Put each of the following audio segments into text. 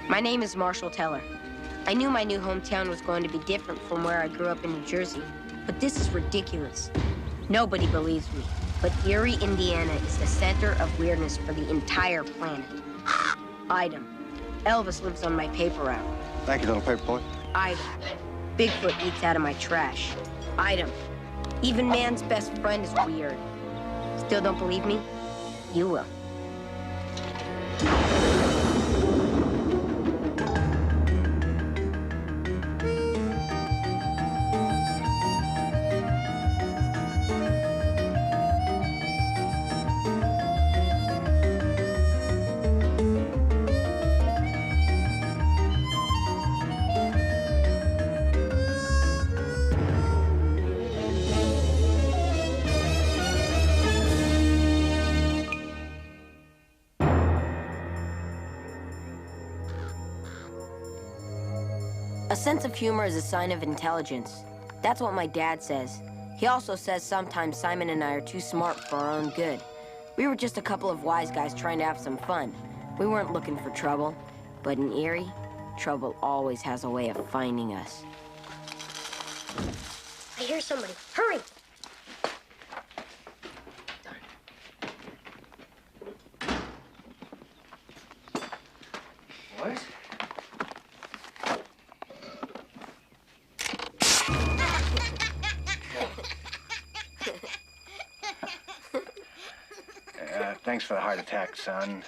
My name is Marshall Teller. I knew my new hometown was going to be different from where I grew up in New Jersey, but this is ridiculous. Nobody believes me, but Erie, Indiana is the center of weirdness for the entire planet. Item. Elvis lives on my paper route. Thank you, little paper boy. Item. Bigfoot eats out of my trash. Item. Even man's best friend is weird. Still don't believe me? You will. A sense of humor is a sign of intelligence. That's what my dad says. He also says sometimes Simon and I are too smart for our own good. We were just a couple of wise guys trying to have some fun. We weren't looking for trouble. But in Erie, trouble always has a way of finding us. I hear somebody. Hurry! What? Thanks for the heart attack, son.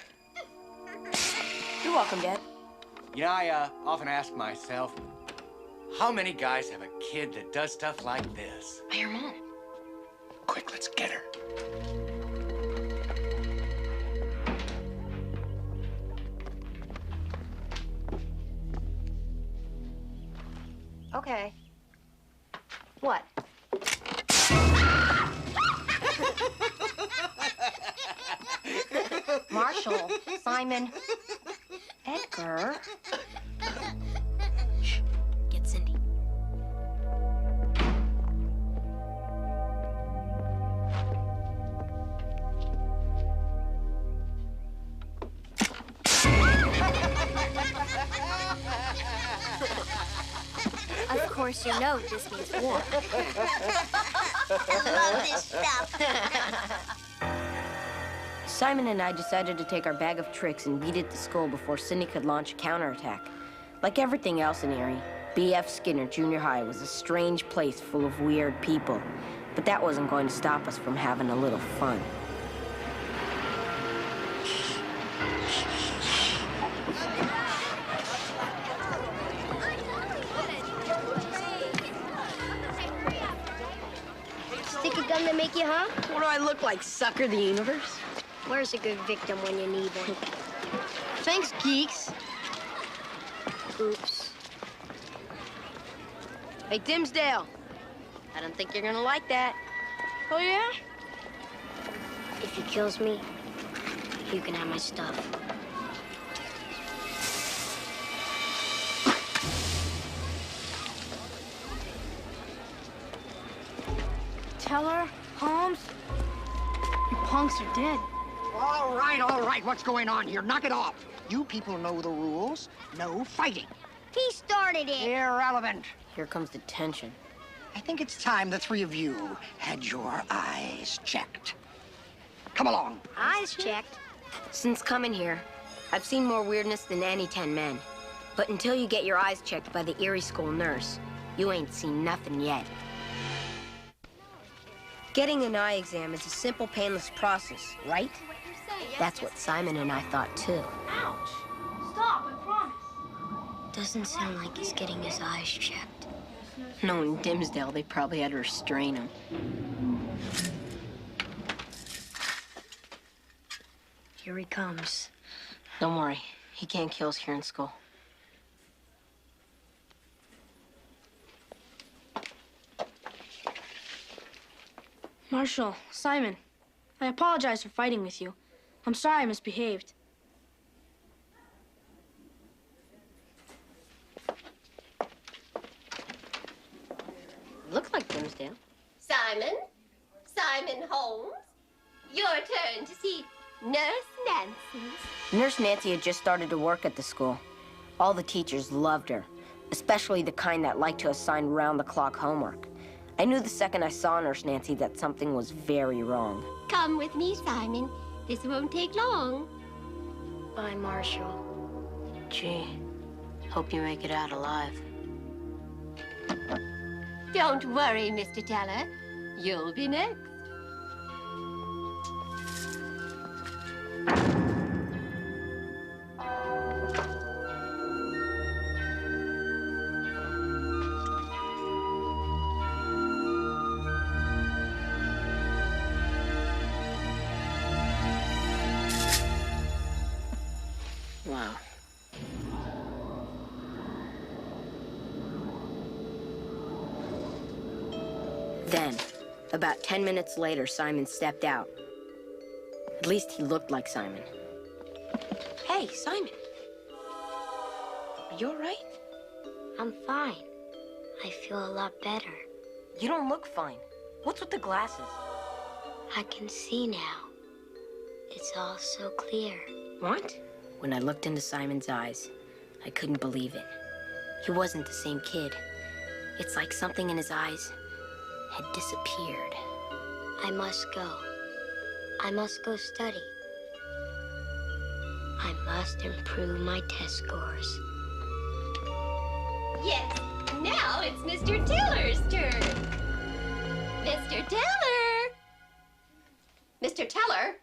You're welcome, Dad. You know, I often ask myself, how many guys have a kid that does stuff like this? By your mom. Quick, let's get her. Okay. What? Marshall, Simon, Edgar. Shh. Get Cindy. Of course you know this means war. I love this stuff. Simon and I decided to take our bag of tricks and beat it to school before Cindy could launch a counterattack. Like everything else in Erie, B.F. Skinner Junior High was a strange place full of weird people. But that wasn't going to stop us from having a little fun. Stick a gun to make you, huh? What do I look like, sucker the universe? Where's a good victim when you need one? Thanks, geeks. Oops. Hey, Dimsdale. I don't think you're gonna like that. Oh, yeah? If he kills me, you can have my stuff. Teller, Holmes, you punks are dead. All right. What's going on here? Knock it off. You people know the rules. No fighting. He started it. Irrelevant. Here comes the tension. I think it's time the three of you had your eyes checked. Come along. Eyes checked. Since coming here, I've seen more weirdness than any 10 men. But until you get your eyes checked by the Erie School nurse, you ain't seen nothing yet. Getting an eye exam is a simple, painless process, right? That's what Simon and I thought, too. Ouch! Stop, I promise. Doesn't sound like he's getting his eyes checked. Knowing Dimsdale, they probably had to restrain him. Here he comes. Don't worry, he can't kill us here in school. Marshall, Simon, I apologize for fighting with you. I'm sorry I misbehaved. Looks like Dimsdale. Simon Holmes, your turn to see Nurse Nancy. Nurse Nancy had just started to work at the school. All the teachers loved her, especially the kind that liked to assign round-the-clock homework. I knew the second I saw Nurse Nancy that something was very wrong. Come with me, Simon. This won't take long. Bye, Marshall. Gee, hope you make it out alive. Don't worry, Mr. Teller. You'll be next. Wow. Then, about 10 minutes later, Simon stepped out. At least he looked like Simon. Hey, Simon. Are you all right? I'm fine. I feel a lot better. You don't look fine. What's with the glasses? I can see now. It's all so clear. What? When I looked into Simon's eyes, I couldn't believe it. He wasn't the same kid. It's like something in his eyes had disappeared. I must go. I must go study. I must improve my test scores. Yes, now it's Mr. Teller's turn. Mr. Teller! Mr. Teller?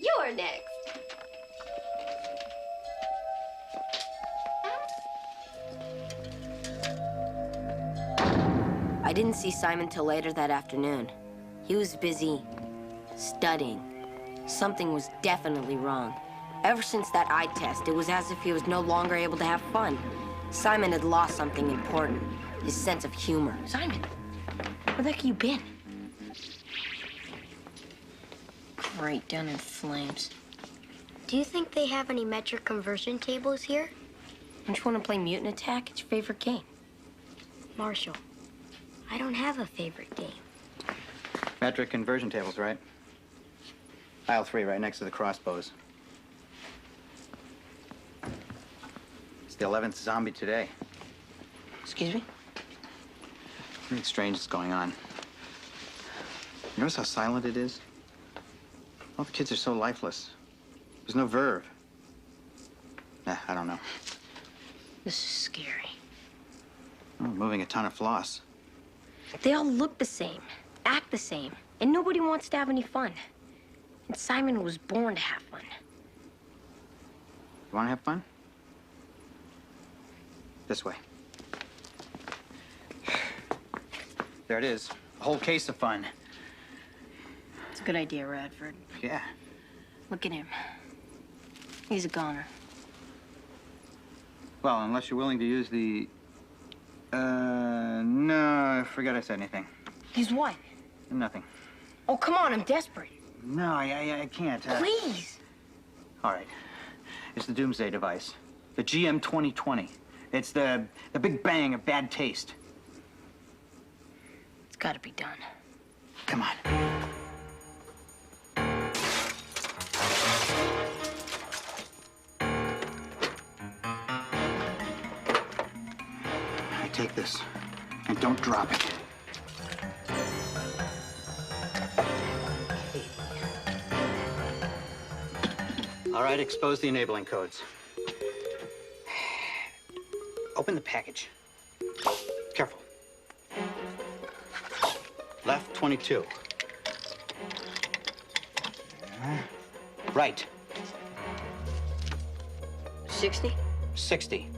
You're next. I didn't see Simon till later that afternoon. He was busy studying. Something was definitely wrong. Ever since that eye test, it was as if he was no longer able to have fun. Simon had lost something important, his sense of humor. Simon, where the heck have you been? Great, down in flames. Do you think they have any metric conversion tables here? Don't you want to play Mutant Attack? It's your favorite game. Marshall, I don't have a favorite game. Metric conversion tables, right? Aisle 3, right next to the crossbows. It's the 11th zombie today. Excuse me? Something strange is going on. You notice how silent it is? All the kids are so lifeless. There's no verve. I don't know. This is scary. Oh, moving a ton of floss. They all look the same, act the same, and nobody wants to have any fun. And Simon was born to have fun. You want to have fun? This way. There it is. A whole case of fun. It's a good idea, Radford. Yeah. Look at him. He's a goner. Well, unless you're willing to use the... no, I forgot I said anything. He's what? Nothing. Oh, come on, I'm desperate. No, I can't. Please. All right. It's the doomsday device. The GM 2020. It's the big bang of bad taste. It's gotta be done. Come on. Take this, and don't drop it. All right, expose the enabling codes. Open the package. Careful. Left 22. Right. 60? 60.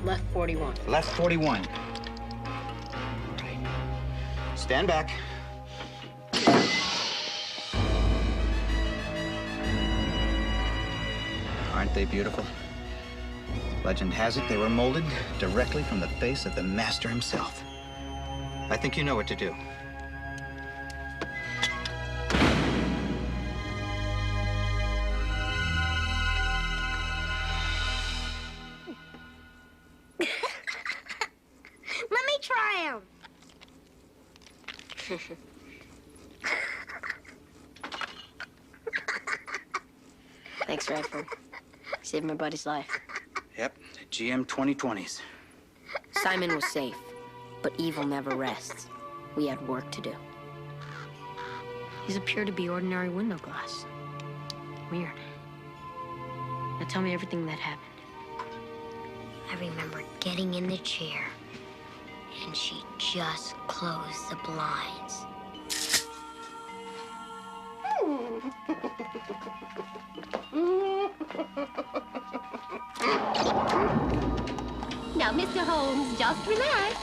Left 41. Left 41. Right. Stand back. Aren't they beautiful? Legend has it they were molded directly from the face of the master himself. I think you know what to do. Let me try them. Thanks, Radford. Saved my buddy's life. Yep, GM 2020s. Simon was safe, but evil never rests. We had work to do. These appear to be ordinary window glass. Weird. Now tell me everything that happened. I remember getting in the chair, and she just closed the blinds. Now, Mr. Holmes, just relax.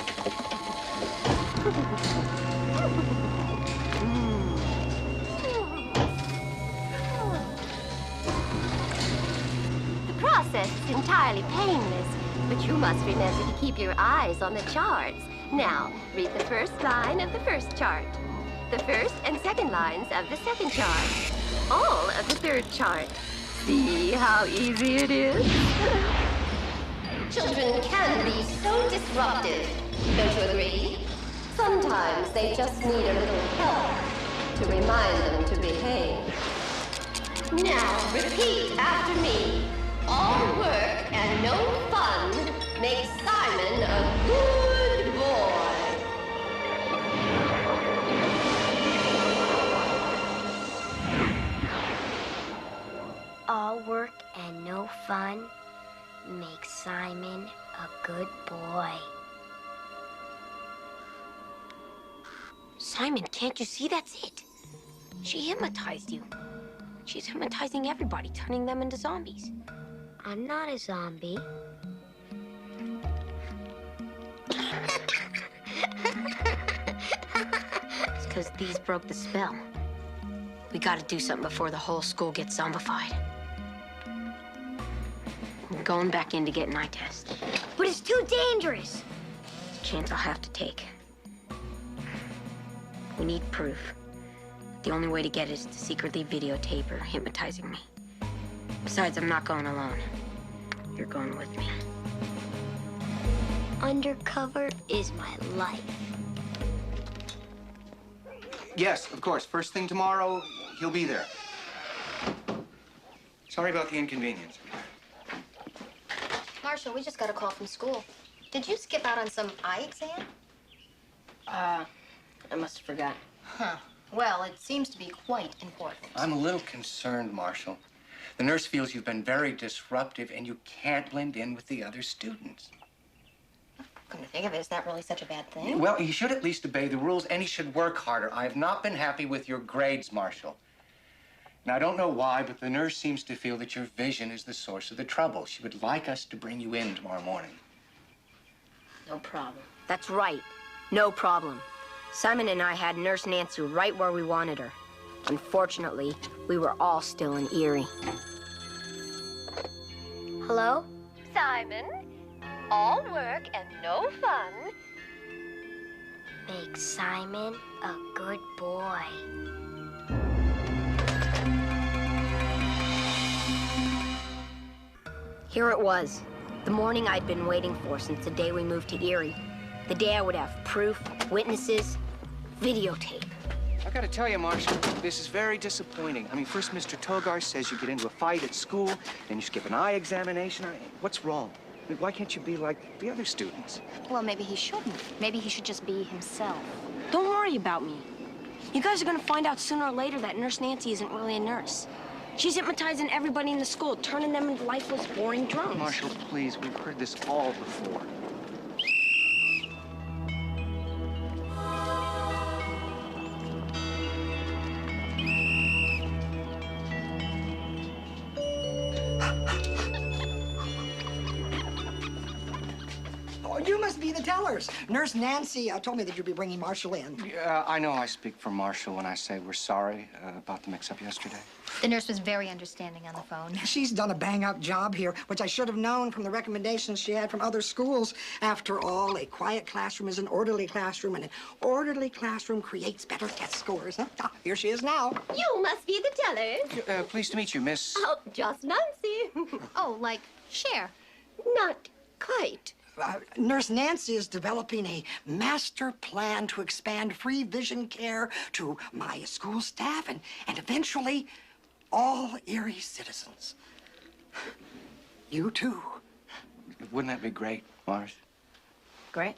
The process is entirely painless, but you must remember to keep your eyes on the charts. Now, read the first line of the first chart, the first and second lines of the second chart, all of the third chart. See how easy it is? Children can be so disruptive, don't you agree? Sometimes they just need a little help to remind them to behave. Now, repeat after me. All work and no fun makes Simon a good boy. All work and no fun makes Simon a good boy. Simon, can't you see that's it? She hypnotized you. She's hypnotizing everybody, turning them into zombies. I'm not a zombie. It's because these broke the spell. We gotta do something before the whole school gets zombified. I'm going back in to get an eye test. But it's too dangerous. It's a chance I'll have to take. We need proof. The only way to get it is to secretly videotape her hypnotizing me. Besides, I'm not going alone. You're going with me. Undercover is my life. Yes, of course. First thing tomorrow, he'll be there. Sorry about the inconvenience. Marshall, we just got a call from school. Did you skip out on some eye exam? I must have forgotten. Huh. Well, it seems to be quite important. I'm a little concerned, Marshall. The nurse feels you've been very disruptive and you can't blend in with the other students. Come to think of it, is that really such a bad thing? Well, he should at least obey the rules and he should work harder. I have not been happy with your grades, Marshall. And I don't know why, but the nurse seems to feel that your vision is the source of the trouble. She would like us to bring you in tomorrow morning. No problem. That's right. No problem. Simon and I had Nurse Nancy right where we wanted her. Unfortunately, we were all still in Erie. Hello? Simon, all work and no fun. Make Simon a good boy. Here it was, the morning I'd been waiting for since the day we moved to Erie. The day I would have proof, witnesses, videotape. I gotta tell you, Marshall, this is very disappointing. I mean, first Mr. Togar says you get into a fight at school, then you skip an eye examination. What's wrong? I mean, why can't you be like the other students? Well, maybe he shouldn't. Maybe he should just be himself. Don't worry about me. You guys are gonna find out sooner or later that Nurse Nancy isn't really a nurse. She's hypnotizing everybody in the school, turning them into lifeless, boring drones. Marshall, please, we've heard this all before. Oh, you must be the tellers. Nurse Nancy told me that you'd be bringing Marshall in. I know I speak for Marshall when I say we're sorry about the mix-up yesterday. The nurse was very understanding on the phone. She's done a bang-up job here, which I should have known from the recommendations she had from other schools. After all, a quiet classroom is an orderly classroom, and an orderly classroom creates better test scores. Huh? Ah, here she is now. You must be the tellers. Pleased to meet you, Miss... Oh, just Nancy. Oh, like, Cher. Not quite. Nurse Nancy is developing a master plan to expand free vision care to my school staff and eventually all Erie citizens. You too. Wouldn't that be great, Marsh? Great.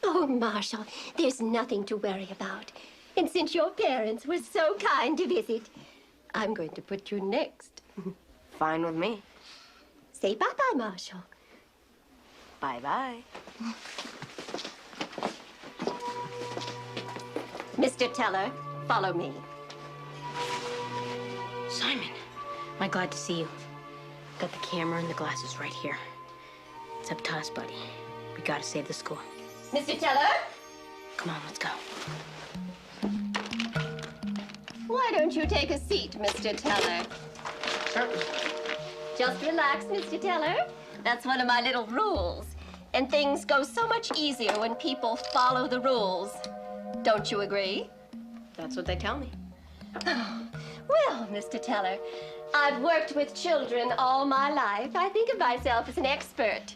Oh, Marshall, there's nothing to worry about. And since your parents were so kind to visit, I'm going to put you next. Fine with me. Say bye-bye, Marshall. Bye-bye. Mr. Teller, follow me. Simon, am I glad to see you. Got the camera and the glasses right here. It's up to us, buddy. We gotta save the school. Mr. Teller? Come on, let's go. Why don't you take a seat, Mr. Teller? Sure. Just relax, Mr. Teller. That's one of my little rules. And things go so much easier when people follow the rules. Don't you agree? That's what they tell me. Well, Mr. Teller, I've worked with children all my life. I think of myself as an expert.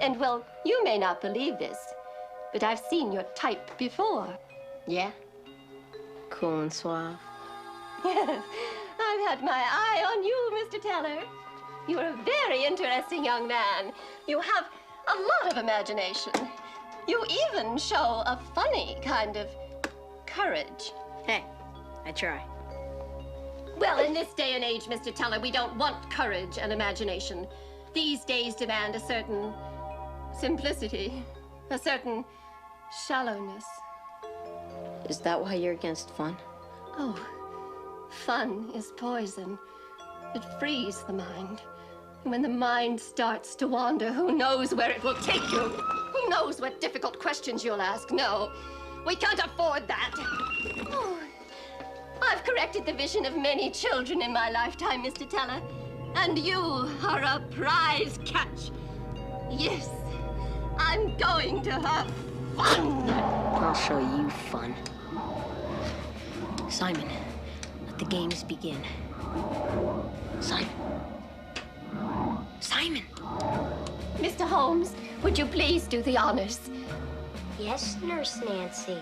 And, well, you may not believe this, but I've seen your type before. Yeah? Cool and suave. Yes, I've had my eye on you, Mr. Teller. You're a very interesting young man. You have a lot of imagination. You even show a funny kind of courage. Hey, I try. Well, in this day and age, Mr. Teller, we don't want courage and imagination. These days demand a certain simplicity, a certain shallowness. Is that why you're against fun? Oh, fun is poison. It frees the mind. And when the mind starts to wander, who knows where it will take you? Who knows what difficult questions you'll ask? No, we can't afford that. Oh, I've corrected the vision of many children in my lifetime, Mr. Teller. And you are a prize catch. Yes, I'm going to have fun. I'll show you fun. Simon, let the games begin. Simon. Simon! Mr. Holmes, would you please do the honors? Yes, Nurse Nancy.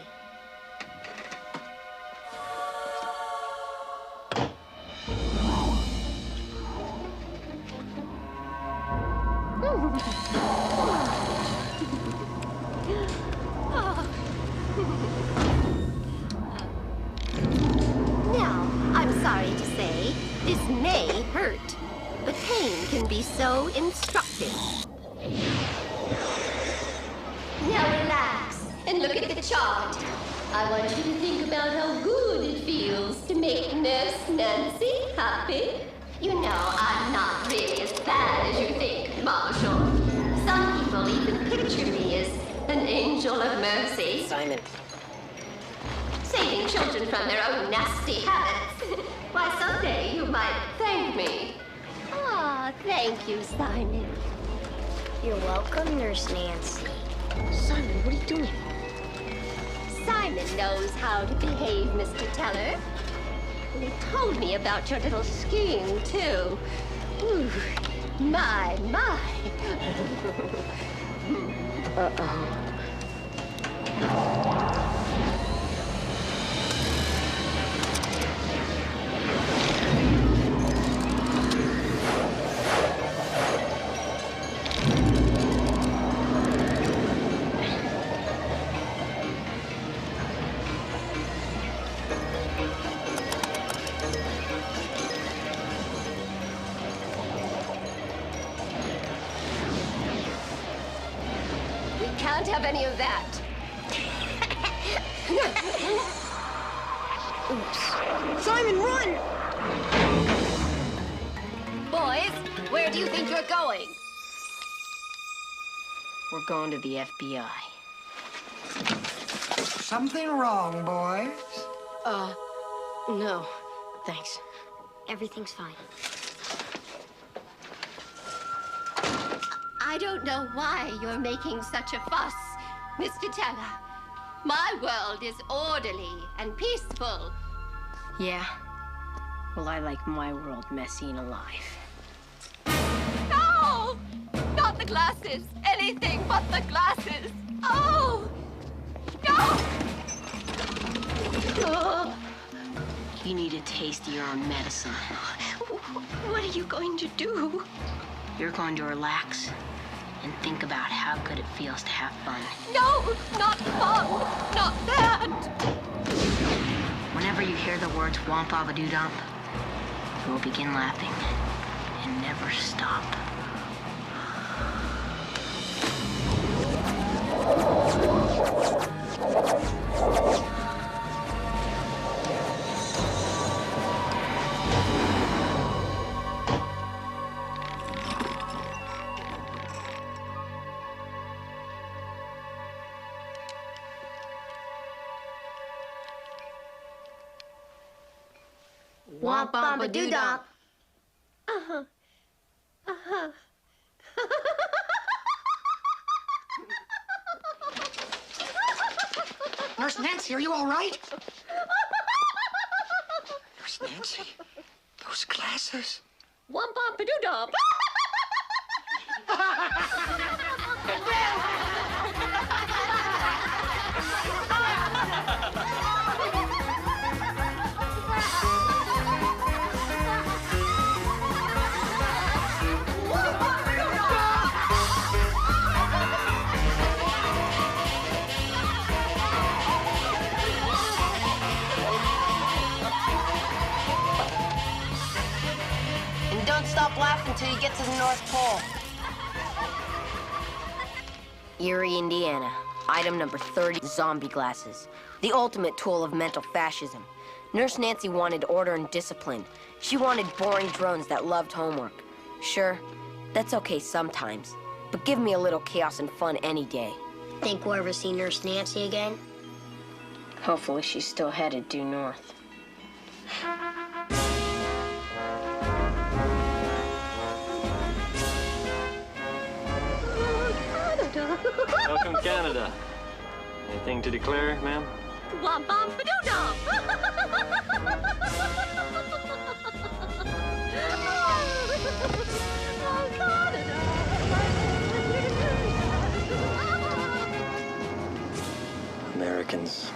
Now, I'm sorry to say, this may hurt, but pain can be so instructive. Now relax and look at the chart. I want you to think about how good it feels to make Nurse Nancy happy. You know, I'm not really as bad as you think, Marshall. Some people even picture me as an angel of mercy. Simon. Saving children from their own nasty habits. Why, someday you might thank me. Ah, thank you, Simon. You're welcome, Nurse Nancy. Simon, what are you doing? Simon knows how to behave, Mr. Teller. And he told me about your little scheme, too. Ooh, my. Uh-oh. Can't have any of that. Oops. Simon, run! Boys, where do you think you're going? We're going to the FBI. Something wrong, boys? No. Thanks. Everything's fine. I don't know why you're making such a fuss, Mr. Teller. My world is orderly and peaceful. Yeah? Well, I like my world messy and alive. No! Not the glasses. Anything but the glasses. Oh! No! You need a taste of your own medicine. What are you going to do? You're going to relax and think about how good it feels to have fun. No, not fun. Not that. Whenever you hear the words womp baba doo dump, you will begin laughing and never stop. Womp bamba doo dump. Nurse Nancy, are you all right? Nurse Nancy, those glasses. Womp bamba doo dump. And don't stop laughing till you get to the North Pole. Erie, Indiana. Item number 30, zombie glasses. The ultimate tool of mental fascism. Nurse Nancy wanted order and discipline. She wanted boring drones that loved homework. Sure, that's okay sometimes, but give me a little chaos and fun any day. Think we'll ever see Nurse Nancy again? Hopefully she's still headed due north. Welcome, Canada. Anything to declare, ma'am? Womp bamba doo dump. Americans.